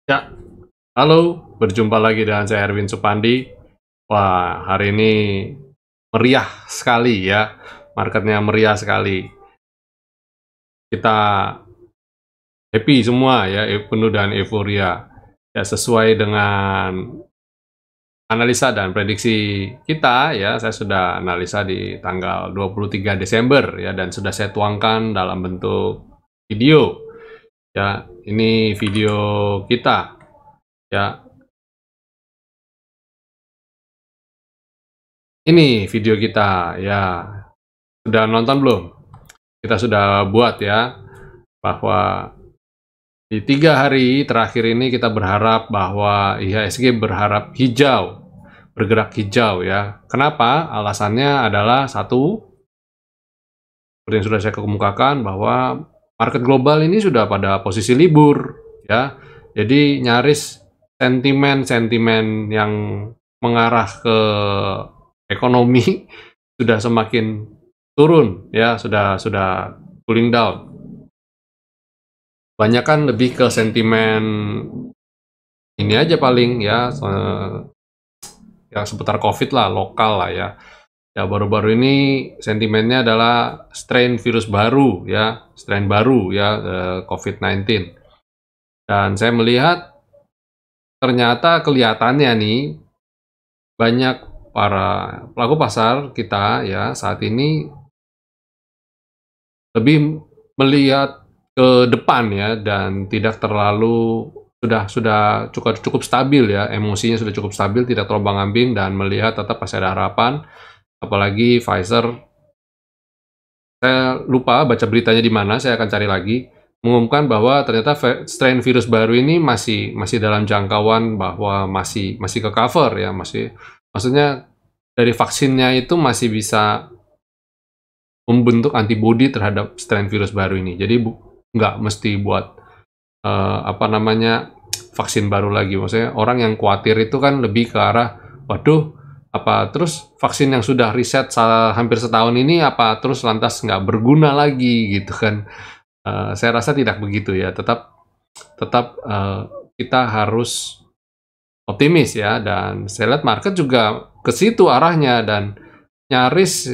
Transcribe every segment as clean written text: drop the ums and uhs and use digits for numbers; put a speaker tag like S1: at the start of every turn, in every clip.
S1: Ya, halo, berjumpa lagi dengan saya Erwin Supandi. Wah, hari ini meriah sekali ya, marketnya meriah sekali. Kita happy semua ya, penuh dengan euforia. Ya, sesuai dengan analisa dan prediksi kita ya, saya sudah analisa di tanggal 23 Desember ya, dan sudah saya tuangkan dalam bentuk video. Ya, ini video kita ya. Ini video kita ya. Sudah nonton belum? Kita sudah buat ya, bahwa di 3 hari terakhir ini kita berharap bahwa IHSG berharap hijau, bergerak hijau ya. Kenapa? Alasannya adalah satu, seperti yang sudah saya kemukakan, bahwa market global ini sudah pada posisi libur ya. Jadi nyaris sentimen-sentimen yang mengarah ke ekonomi sudah semakin turun ya, sudah cooling down. Banyak kan lebih ke sentimen ini aja paling ya, yang seputar COVID lah, lokal lah ya. Ya, baru-baru ini sentimennya adalah strain virus baru ya, strain baru ya, COVID-19. Dan saya melihat ternyata kelihatannya nih banyak para pelaku pasar kita ya saat ini lebih melihat ke depan ya, dan tidak terlalu sudah cukup stabil ya, emosinya sudah cukup stabil, tidak terombang-ambing, dan melihat tetap masih ada harapan. Apalagi Pfizer, saya lupa baca beritanya di mana, saya akan cari lagi, mengumumkan bahwa ternyata strain virus baru ini masih dalam jangkauan bahwa masih ke cover ya, maksudnya dari vaksinnya itu masih bisa membentuk antibodi terhadap strain virus baru ini. Jadi nggak mesti buat vaksin baru lagi. Maksudnya orang yang khawatir itu kan lebih ke arah, waduh, apa terus vaksin yang sudah riset hampir setahun ini apa terus lantas nggak berguna lagi gitu kan. Saya rasa tidak begitu ya. Tetap kita harus optimis ya, dan saya lihat market juga ke situ arahnya, dan nyaris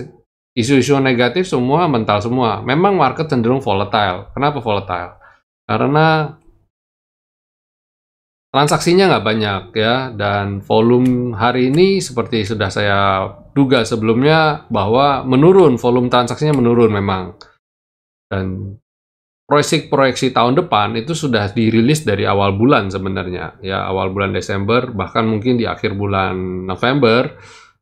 S1: isu-isu negatif semua mental semua. Memang market cenderung volatile. Kenapa volatile? Karena transaksinya nggak banyak ya, dan volume hari ini seperti sudah saya duga sebelumnya bahwa menurun, volume transaksinya menurun memang. Dan proyeksi tahun depan itu sudah dirilis dari awal bulan sebenarnya ya, awal bulan Desember, bahkan mungkin di akhir bulan November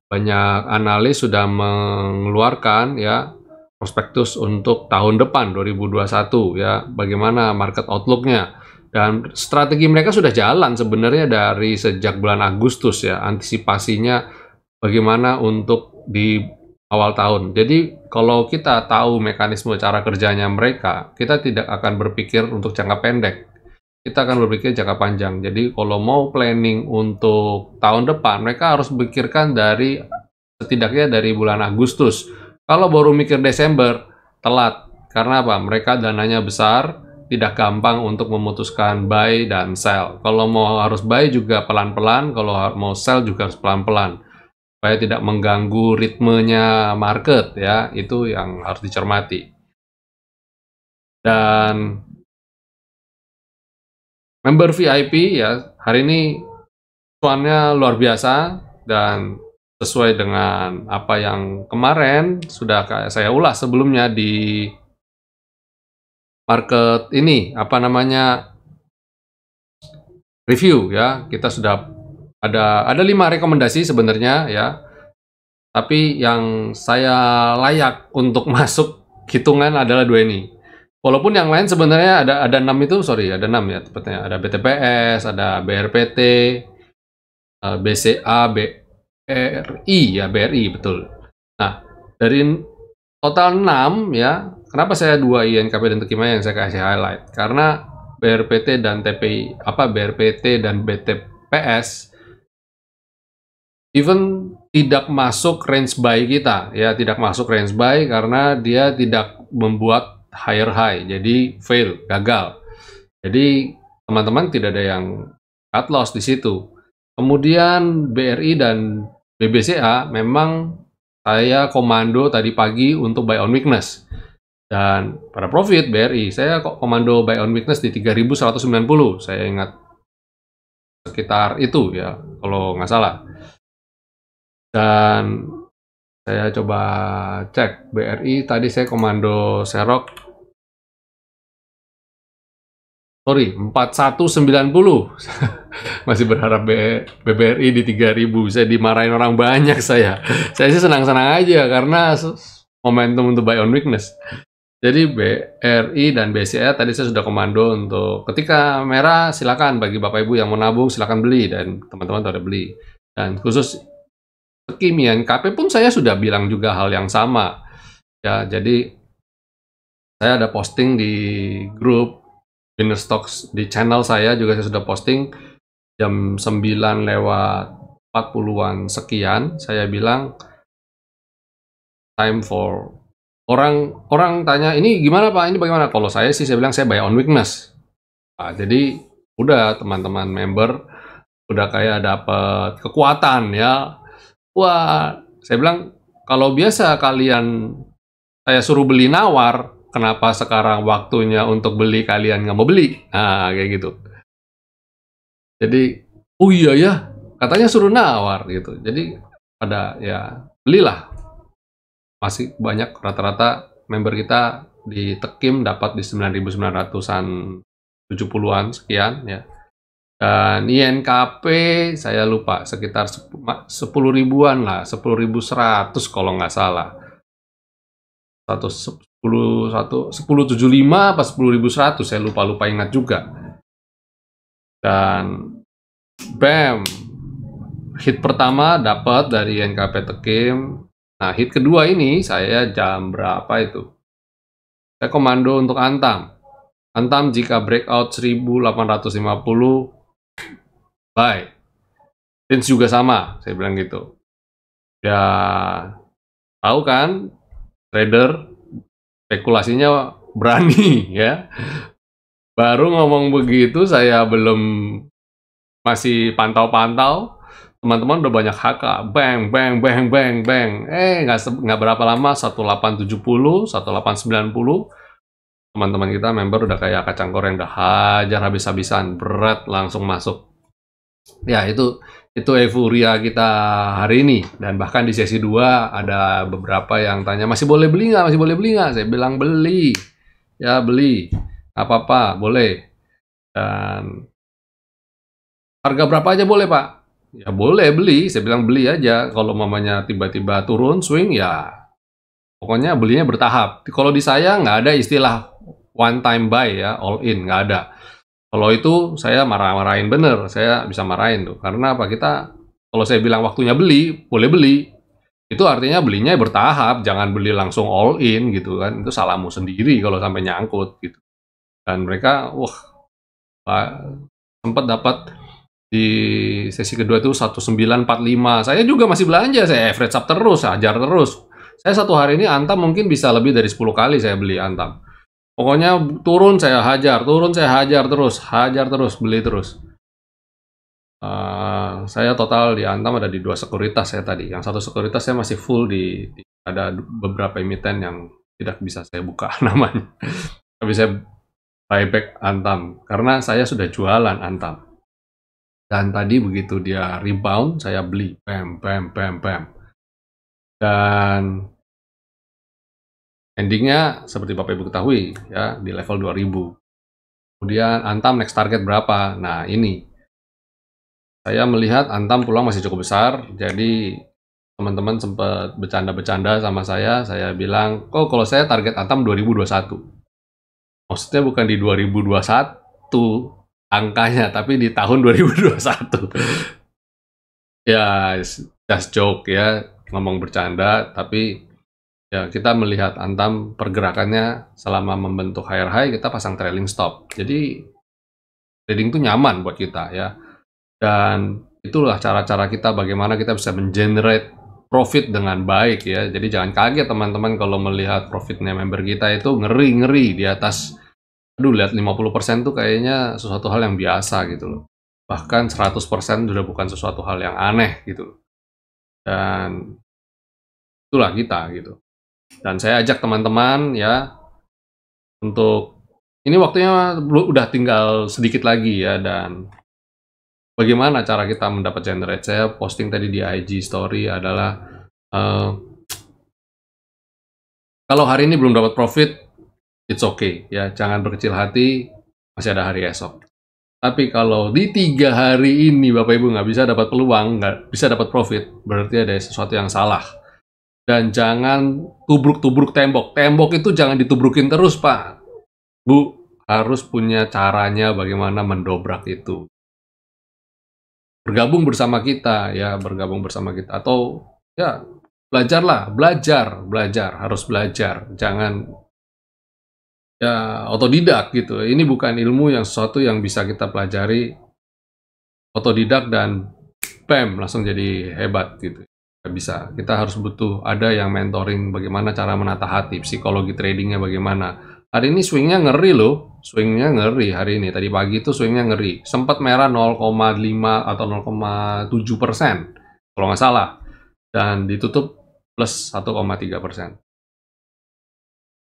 S1: banyak analis sudah mengeluarkan ya prospektus untuk tahun depan 2021 ya, bagaimana market outlook-nya, dan strategi mereka sudah jalan sebenarnya dari sejak bulan Agustus ya, antisipasinya bagaimana untuk di awal tahun. Jadi kalau kita tahu mekanisme cara kerjanya mereka, kita tidak akan berpikir untuk jangka pendek. Kita akan berpikir jangka panjang. Jadi kalau mau planning untuk tahun depan, mereka harus pikirkan dari setidaknya dari bulan Agustus. Kalau baru mikir Desember, telat. Karena apa? Mereka dananya besar, tidak gampang untuk memutuskan buy dan sell. Kalau mau harus buy juga pelan-pelan, kalau mau sell juga harus pelan-pelan, supaya tidak mengganggu ritmenya market ya, itu yang harus dicermati. Dan member VIP ya, hari ini cuannya luar biasa, dan sesuai dengan apa yang kemarin sudah saya ulas sebelumnya di market ini, review ya. Kita sudah ada 5 rekomendasi sebenarnya ya, tapi yang saya layak untuk masuk hitungan adalah 2 ini. Walaupun yang lain sebenarnya ada 6 itu, sorry, ada 6 ya tepatnya. Ada BTPS, ada BRPT, BCA, BRI ya, BRI betul. Nah, dari total 6 ya, kenapa saya 2 INKP dan Tekimaya yang saya kasih highlight? Karena BRPT dan BRPT dan BTPS even tidak masuk range buy kita ya, tidak masuk range buy karena dia tidak membuat higher high, jadi fail, gagal. Jadi teman-teman tidak ada yang cut loss di situ. Kemudian BRI dan BBCA memang saya komando tadi pagi untuk buy on weakness. Dan pada profit BRI, saya kok komando buy on weakness di 3.190. Saya ingat sekitar itu ya, kalau nggak salah. Dan saya coba cek BRI, tadi saya komando serok, sorry, 4190. Masih berharap BBRI di 3000, saya dimarahin orang banyak saya. Saya sih senang-senang aja karena momentum untuk buy on weakness. Jadi BRI dan BCA tadi saya sudah komando untuk ketika merah silakan, bagi Bapak Ibu yang mau nabung silakan beli, dan teman-teman sudah beli. Dan khusus kekinian KP pun saya sudah bilang juga hal yang sama. Ya, jadi saya ada posting di grup Winner Stocks di channel saya juga, saya sudah posting jam 9:40-an sekian, saya bilang time for orang tanya ini gimana Pak, ini bagaimana? Kalau saya sih saya bilang saya buy on weakness. Nah, jadi udah teman-teman member udah kayak dapat kekuatan ya. Wah, saya bilang kalau biasa kalian saya suruh beli nawar, kenapa sekarang waktunya untuk beli kalian nggak mau beli? Nah, kayak gitu. Jadi, oh iya ya, katanya suruh nawar gitu. Jadi pada ya belilah. Masih banyak, rata-rata member kita di Tekim dapat di 9.900-an 70-an sekian ya. Dan INKP saya lupa sekitar 10 ribuan lah, 10.100 kalau nggak salah. 1075 apa 10.100, saya lupa ingat juga. Dan bam, hit pertama dapat dari INKP Tekim. Nah, hit kedua ini saya jam berapa itu? Saya komando untuk Antam. Antam jika breakout 1850, buy. Tins juga sama, saya bilang gitu. Ya, tahu kan, trader spekulasinya berani ya. Baru ngomong begitu, saya belum masih pantau-pantau, teman-teman udah banyak HK, bang, nggak berapa lama 1870, 1890, teman-teman kita member udah kayak kacang goreng, udah hajar habis-habisan, berat langsung masuk. Ya itu euforia kita hari ini. Dan bahkan di sesi 2 ada beberapa yang tanya masih boleh beli nggak, saya bilang beli ya, beli apa-apa boleh. Dan harga berapa aja boleh Pak? Ya boleh beli, saya bilang beli aja. Kalau mamanya tiba-tiba turun, swing ya pokoknya belinya bertahap. Kalau di saya nggak ada istilah one time buy ya, all in, nggak ada. Kalau itu saya marah-marahin bener, saya bisa marahin tuh. Karena apa, kita kalau saya bilang waktunya beli, boleh beli. Itu artinya belinya bertahap, jangan beli langsung all in gitu kan. Itu salahmu sendiri kalau sampai nyangkut gitu. Dan mereka, wah, sempat dapat di sesi kedua itu 1945. Saya juga masih belanja, saya average up terus, hajar terus. Saya satu hari ini Antam mungkin bisa lebih dari 10 kali saya beli Antam. Pokoknya turun saya hajar terus, beli terus. Saya total di Antam ada di 2 sekuritas saya tadi. Yang satu sekuritas saya masih full ada beberapa emiten yang tidak bisa saya buka namanya. Tapi saya buyback Antam karena saya sudah jualan Antam. Dan tadi begitu dia rebound, saya beli, bam. Dan endingnya seperti Bapak Ibu ketahui ya, di level 2000. Kemudian Antam next target berapa? Nah ini, saya melihat Antam peluang masih cukup besar, jadi teman-teman sempat bercanda-bercanda sama saya bilang, kok kalau saya target Antam 2021. Maksudnya bukan di 2021 angkanya, tapi di tahun 2021. Ya, just joke ya, ngomong bercanda, tapi ya kita melihat Antam pergerakannya selama membentuk higher high, kita pasang trailing stop. Jadi trading itu nyaman buat kita ya. Dan itulah cara-cara kita bagaimana kita bisa mengenerate profit dengan baik ya. Jadi jangan kaget teman-teman kalau melihat profitnya member kita itu ngeri di atas, aduh lihat 50% tuh kayaknya sesuatu hal yang biasa gitu loh. bahkan 100% sudah bukan sesuatu hal yang aneh gitu. Dan itulah kita gitu. Dan saya ajak teman-teman ya untuk ini waktunya udah tinggal sedikit lagi ya, dan bagaimana cara kita mendapat generate. Saya posting tadi di IG story adalah kalau hari ini belum dapat profit, it's okay ya, jangan berkecil hati, masih ada hari esok. Tapi kalau di 3 hari ini Bapak Ibu nggak bisa dapat peluang, nggak bisa dapat profit, berarti ada sesuatu yang salah. Dan jangan tubruk-tubruk tembok. Tembok itu jangan ditubrukin terus, Pak. Bu, harus punya caranya bagaimana mendobrak itu. Bergabung bersama kita, ya, bergabung bersama kita. Atau, ya, belajarlah, belajar, harus belajar. Jangan, ya, otodidak gitu. Ini bukan ilmu yang sesuatu yang bisa kita pelajari otodidak dan bam, langsung jadi hebat gitu. Nggak bisa. Kita harus butuh ada yang mentoring bagaimana cara menata hati, psikologi tradingnya bagaimana. Hari ini swingnya ngeri loh, swingnya ngeri hari ini. Tadi pagi itu swingnya ngeri. Sempat merah 0,5 atau 0,7%, kalau nggak salah. Dan ditutup plus 1,3%.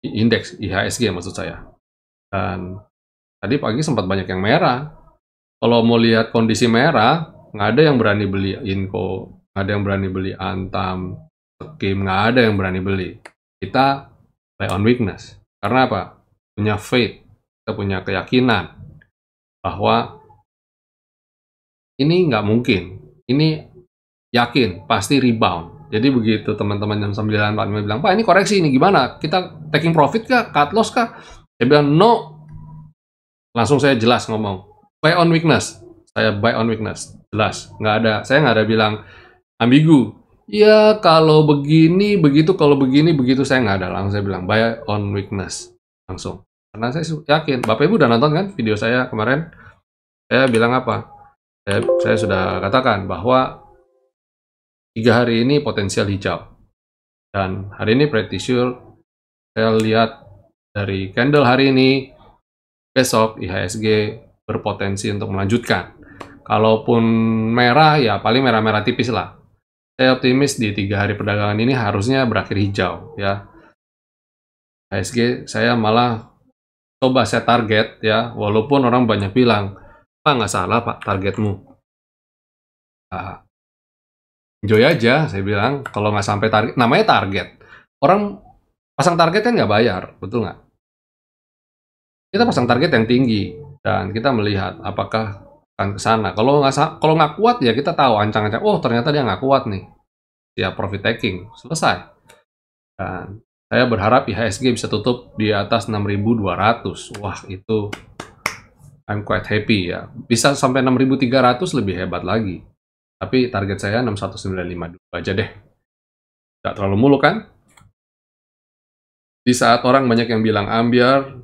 S1: Indeks IHSG maksud saya. Dan tadi pagi sempat banyak yang merah. Kalau mau lihat kondisi merah, nggak ada yang berani beli Inco, nggak ada yang berani beli Antam, Kim, nggak ada yang berani beli. Kita buy on weakness. Karena apa? Punya faith, kita punya keyakinan bahwa ini nggak mungkin. Ini yakin, pasti rebound. Jadi begitu teman-teman jam 9.45 bilang, Pak ini koreksi ini gimana? Kita taking profit kah? Cut loss kah? Saya bilang, no. Langsung saya jelas ngomong, buy on weakness. Saya buy on weakness. Jelas. Nggak ada. Saya nggak ada bilang ambigu. Ya kalau begini, begitu, kalau begini, begitu. Saya nggak ada. Langsung saya bilang buy on weakness. Langsung. Karena saya yakin. Bapak Ibu udah nonton kan video saya kemarin? Saya bilang apa? Saya sudah katakan bahwa 3 hari ini potensial hijau. Dan hari ini pretty sure saya lihat dari candle hari ini, besok IHSG berpotensi untuk melanjutkan. Kalaupun merah, ya paling merah-merah tipis lah. Saya optimis di 3 hari perdagangan ini harusnya berakhir hijau ya. IHSG saya malah coba set target ya, walaupun orang banyak bilang, Pak nggak salah Pak targetmu. Enjoy aja, saya bilang. Kalau nggak sampai target, namanya target. Orang pasang target kan nggak bayar, betul nggak? Kita pasang target yang tinggi dan kita melihat apakah akan ke sana. Kalau nggak kuat ya kita tahu ancang-ancang. Oh ternyata dia nggak kuat nih. Siap profit taking, selesai. Dan saya berharap IHSG bisa tutup di atas 6.200. Wah itu I'm quite happy ya. Bisa sampai 6.300 lebih hebat lagi. Tapi target saya 61952 aja deh. Nggak terlalu muluk kan? Di saat orang banyak yang bilang ambiar,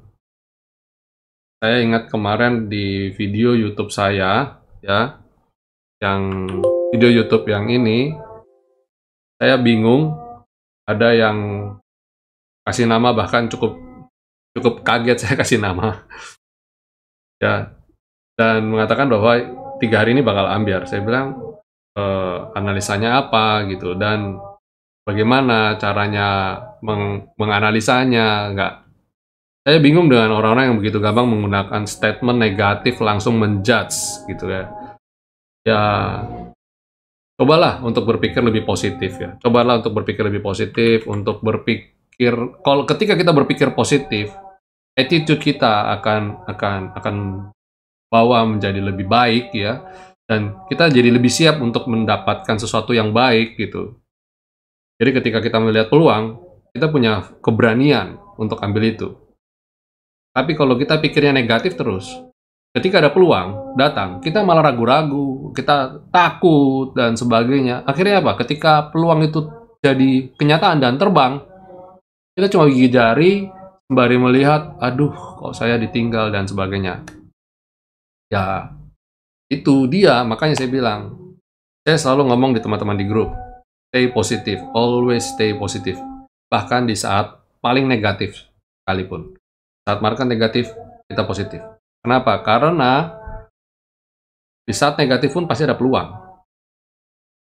S1: saya ingat kemarin di video YouTube saya, ya, yang video YouTube yang ini, saya bingung, ada yang kasih nama bahkan cukup kaget saya kasih nama, ya, dan mengatakan bahwa 3 hari ini bakal ambiar. Saya bilang analisanya apa gitu dan bagaimana caranya menganalisanya, nggak. Saya bingung dengan orang-orang yang begitu gampang menggunakan statement negatif langsung menjudge gitu ya. Ya, cobalah untuk berpikir lebih positif ya. Cobalah untuk berpikir lebih positif, untuk berpikir kalau ketika kita berpikir positif, attitude kita akan bawa menjadi lebih baik ya. Dan kita jadi lebih siap untuk mendapatkan sesuatu yang baik gitu. Jadi ketika kita melihat peluang, kita punya keberanian untuk ambil itu. Tapi kalau kita pikirnya negatif terus, ketika ada peluang datang, kita malah ragu-ragu, kita takut, dan sebagainya. Akhirnya apa? Ketika peluang itu jadi kenyataan dan terbang, kita cuma gigit jari, sembari melihat, aduh, kok saya ditinggal, dan sebagainya. Ya, itu dia, makanya saya bilang, saya selalu ngomong di teman-teman di grup, stay positif, always stay positif. Bahkan di saat paling negatif sekalipun. Saat market negatif, kita positif. Kenapa? Karena Di saat negatif pun pasti ada peluang.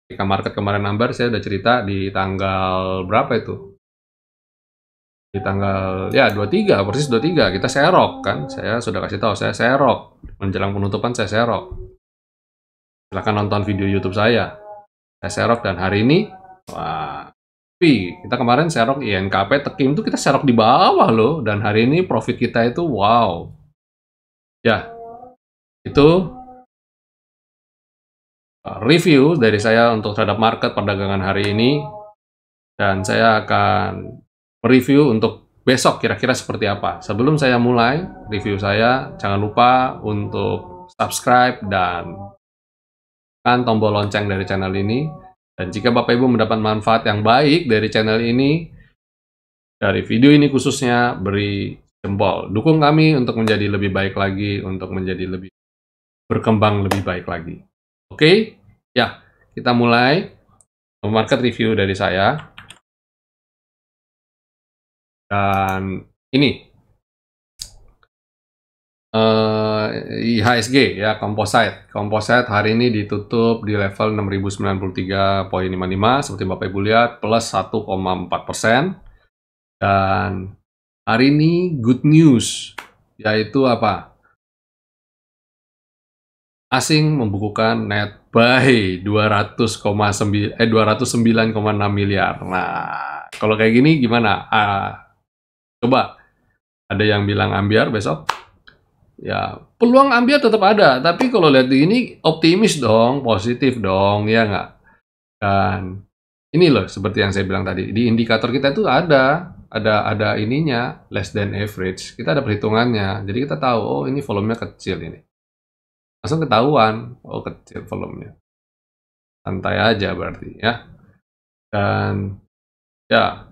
S1: Ketika market kemarin nambar, saya udah cerita di tanggal berapa itu? Di tanggal ya 23, persis 23 kita serok kan. Saya sudah kasih tahu saya serok. Menjelang penutupan saya serok. Silahkan nonton video YouTube saya. Saya serok dan hari ini wah, tapi kita kemarin serok INKP Tekim itu kita serok di bawah loh, dan hari ini profit kita itu wow. Ya, itu review dari saya untuk terhadap market perdagangan hari ini, dan saya akan mereview untuk besok kira-kira seperti apa. Sebelum saya mulai review saya, jangan lupa untuk subscribe dan tekan tombol lonceng dari channel ini. Dan jika Bapak Ibu mendapat manfaat yang baik dari channel ini, dari video ini khususnya, beri jempol. Dukung kami untuk menjadi lebih baik lagi, untuk menjadi lebih berkembang lebih baik lagi. Oke? Ya, kita mulai market review dari saya. Dan ini IHSG ya, composite hari ini ditutup di level 6093.55 seperti Bapak Ibu lihat, plus 1,4%. Dan hari ini good news, yaitu apa? Asing membukukan net buy 209,6 miliar. Nah, kalau kayak gini gimana? Coba, ada yang bilang ambiar besok? Ya, peluang ambiar tetap ada, tapi kalau lihat ini optimis dong, positif dong, ya nggak? Dan ini loh, seperti yang saya bilang tadi, di indikator kita itu ada ininya, less than average. Kita ada perhitungannya, jadi kita tahu, oh ini volumenya kecil ini. Langsung ketahuan, oh kecil volumenya. Santai aja berarti ya. Dan ya,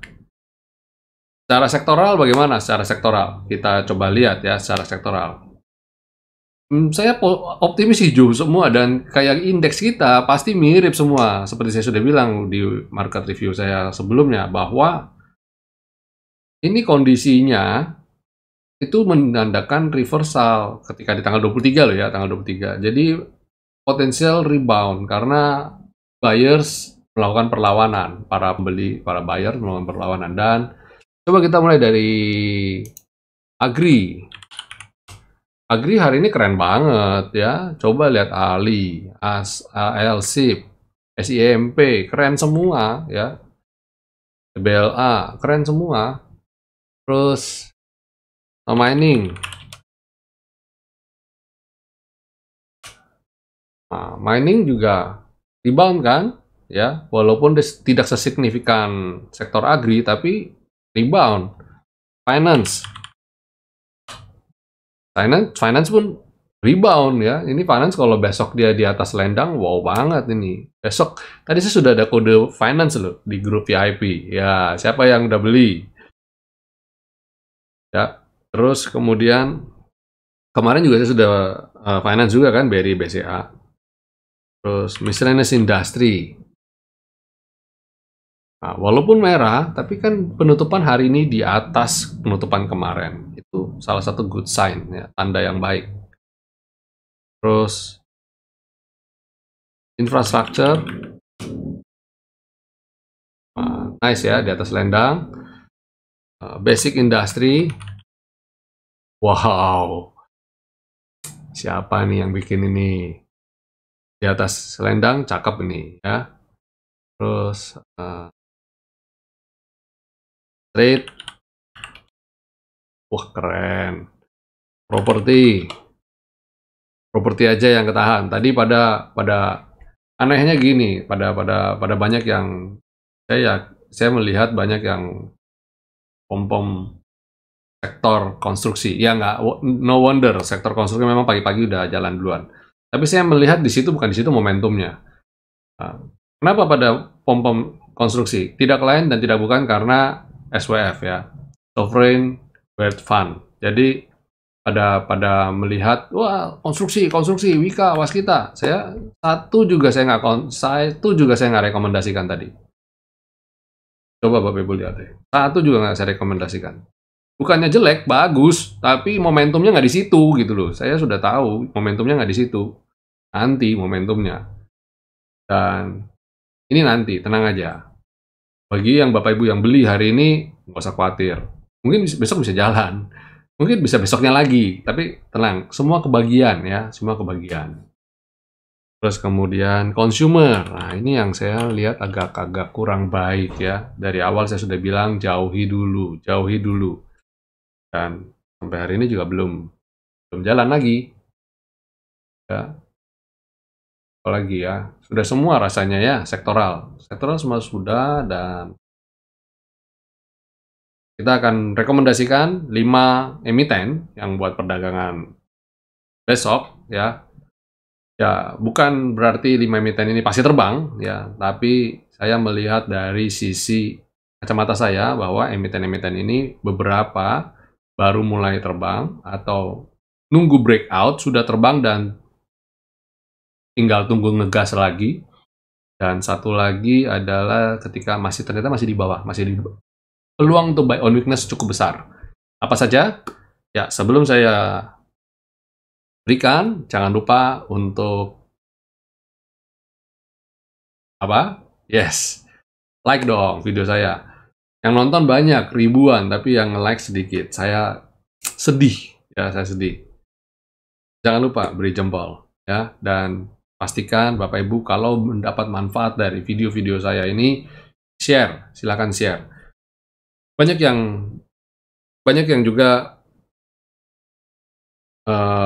S1: secara sektoral bagaimana? Secara sektoral, kita coba lihat ya secara sektoral. Saya optimis hijau semua, dan kayak indeks kita pasti mirip semua. Seperti saya sudah bilang di market review saya sebelumnya, bahwa ini kondisinya itu menandakan reversal ketika di tanggal 23 loh ya, tanggal 23. Jadi potensial rebound karena buyers melakukan perlawanan, para pembeli, para buyer melakukan perlawanan. Dan coba kita mulai dari Agri. Agri hari ini keren banget ya. Coba lihat Ali, ALSIP, SIMP, keren semua ya. BLA, keren semua. Terus mining. Nah, mining juga rebound kan ya, walaupun tidak sesignifikan sektor agri, tapi rebound. Finance pun rebound ya. Ini finance kalau besok dia di atas lendang, wow banget ini. Besok, tadi saya sudah ada kode finance loh di grup VIP. Ya, siapa yang udah beli? Ya, terus kemudian kemarin juga saya sudah finance juga kan, BRI, BCA. Terus miscellaneous industry. Nah, walaupun merah, tapi kan penutupan hari ini di atas penutupan kemarin. Itu salah satu good sign, ya, tanda yang baik. Terus infrastructure, nice ya, di atas lendang. Basic industry, wow, siapa nih yang bikin ini? Di atas lendang, cakep ini ya. Terus trade, wah keren. Properti aja yang ketahan. Tadi pada anehnya gini, pada banyak yang saya melihat banyak yang pom sektor konstruksi. Ya nggak, no wonder sektor konstruksi memang pagi-pagi udah jalan duluan. Tapi saya melihat di situ bukan di situ momentumnya. Nah, kenapa pada pom konstruksi? Tidak lain dan tidak bukan karena SWF ya, Sovereign Wealth Fund. Jadi pada melihat wah konstruksi Wika Waskita, satu juga saya nggak rekomendasikan tadi. Coba Bapak Ibu lihat deh, satu juga nggak saya rekomendasikan. Bukannya jelek, bagus, tapi momentumnya nggak di situ gitu loh. Saya sudah tahu momentumnya nggak di situ. nanti momentumnya. Dan ini nanti, tenang aja. Bagi yang Bapak Ibu yang beli hari ini, nggak usah khawatir. Mungkin besok bisa jalan. Mungkin bisa besoknya lagi. Tapi tenang, semua kebagian ya, semua kebagian. Terus kemudian consumer. Nah, ini yang saya lihat agak-agak kurang baik ya. Dari awal saya sudah bilang jauhi dulu, jauhi dulu. Dan sampai hari ini juga belum jalan lagi. Ya, apalagi ya, sudah semua rasanya ya, sektoral. Sektoral semua sudah, dan kita akan rekomendasikan 5 emiten yang buat perdagangan besok ya. Ya, bukan berarti 5 emiten ini pasti terbang ya, tapi saya melihat dari sisi kacamata saya bahwa emiten-emiten ini beberapa baru mulai terbang atau nunggu breakout, sudah terbang dan tinggal tunggu ngegas lagi. Dan satu lagi adalah ketika ternyata masih di bawah, peluang untuk buy on weakness cukup besar. Apa saja? Ya, sebelum saya berikan, jangan lupa untuk apa? Yes, like dong video saya. Yang nonton banyak, ribuan, tapi yang like sedikit. Saya sedih, ya saya sedih. Jangan lupa beri jempol, ya, dan pastikan Bapak Ibu kalau mendapat manfaat dari video-video saya ini, share, silakan share. Banyak yang juga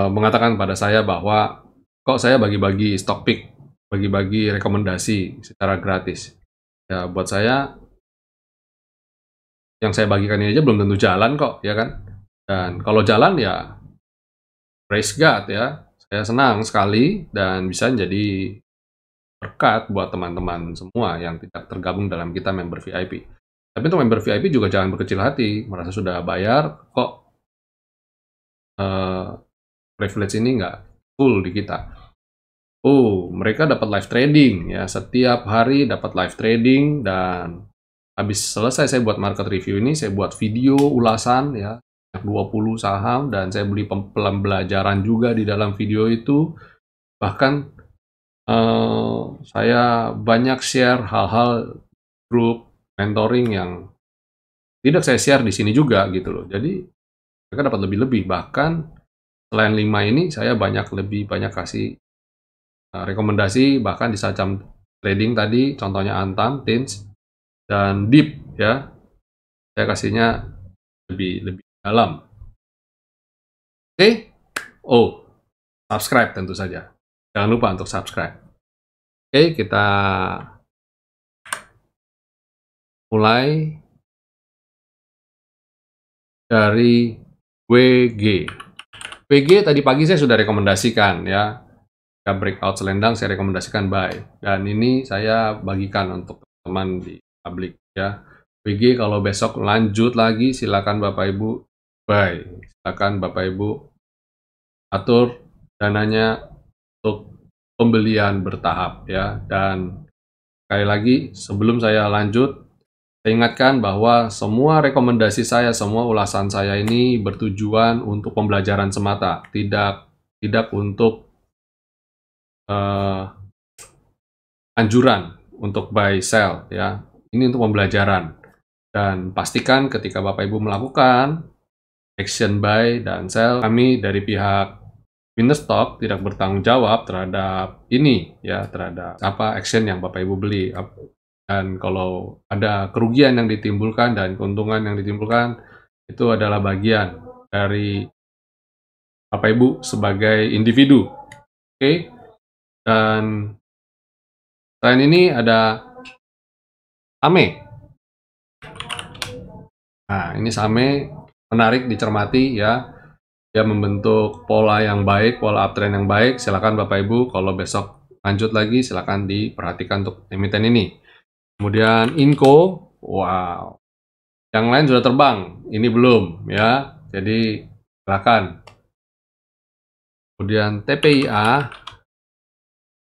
S1: mengatakan pada saya bahwa kok saya bagi-bagi stock pick, bagi-bagi rekomendasi secara gratis. Ya, buat saya yang saya bagikan ini aja belum tentu jalan kok, ya kan? Dan kalau jalan ya praise God ya. Saya senang sekali dan bisa jadi berkat buat teman-teman semua yang tidak tergabung dalam kita member VIP. Tapi untuk member VIP juga jangan berkecil hati, merasa sudah bayar kok privilege ini nggak full di kita. Oh, mereka dapat live trading ya, setiap hari dapat live trading, dan habis selesai saya buat market review ini, saya buat video ulasan ya, 20 saham, dan saya beli pembelajaran juga di dalam video itu. Bahkan saya banyak share hal-hal grup mentoring yang tidak saya share di sini juga gitu loh. Jadi mereka dapat lebih-lebih. Bahkan selain 5 ini, saya lebih banyak kasih rekomendasi, bahkan di saham trading tadi, contohnya Antam, Tins, dan Deep ya. Saya kasihnya lebih dalam. Oke? Oh, subscribe tentu saja. Jangan lupa untuk subscribe. Oke, kita mulai dari WG. WG tadi pagi saya sudah rekomendasikan ya. Jika breakout selendang saya rekomendasikan buy. Dan ini saya bagikan untuk teman di publik ya. WG kalau besok lanjut lagi silakan Bapak Ibu buy. Silakan Bapak Ibu atur dananya untuk pembelian bertahap ya. Dan sekali lagi sebelum saya lanjut, saya ingatkan bahwa semua rekomendasi saya, semua ulasan saya ini bertujuan untuk pembelajaran semata, tidak untuk anjuran untuk buy sell ya. Ini untuk pembelajaran. Dan pastikan ketika Bapak Ibu melakukan action buy dan sell, kami dari pihak Winnerstock tidak bertanggung jawab terhadap ini ya, terhadap apa action yang Bapak Ibu beli. Dan kalau ada kerugian yang ditimbulkan dan keuntungan yang ditimbulkan, itu adalah bagian dari Bapak Ibu sebagai individu. Oke? Dan selain ini ada Same. Nah, ini Same menarik dicermati ya. Dia membentuk pola yang baik, pola uptrend yang baik. Silakan Bapak Ibu kalau besok lanjut lagi, silakan diperhatikan untuk emiten ini. Kemudian Inco, wow. Yang lain sudah terbang, ini belum ya. Jadi silakan. Kemudian TPIA,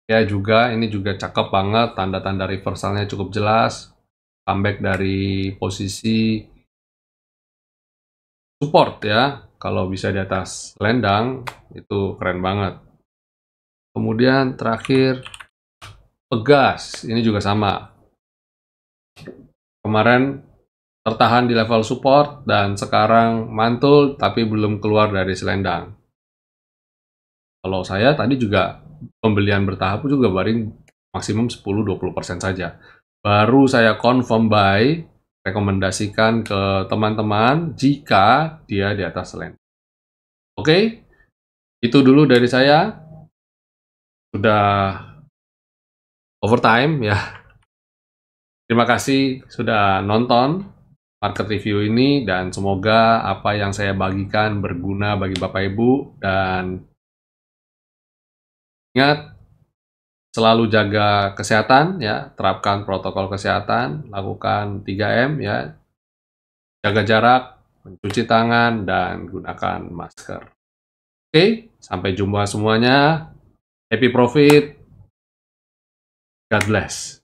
S1: ya juga, ini juga cakep banget, tanda-tanda reversalnya cukup jelas. Comeback dari posisi support ya. Kalau bisa di atas selendang, itu keren banget. Kemudian terakhir pegas, ini juga sama. Kemarin tertahan di level support dan sekarang mantul tapi belum keluar dari selendang. Kalau saya tadi juga pembelian bertahap juga baru maksimum 10-20% saja. Baru saya confirm buy, rekomendasikan ke teman-teman jika dia di atas selendang. Oke, itu dulu dari saya. Sudah overtime ya. Terima kasih sudah nonton market review ini dan semoga apa yang saya bagikan berguna bagi Bapak Ibu, dan ingat selalu jaga kesehatan ya, terapkan protokol kesehatan, lakukan 3M ya, jaga jarak, mencuci tangan dan gunakan masker. Oke, sampai jumpa semuanya. Happy profit. God bless.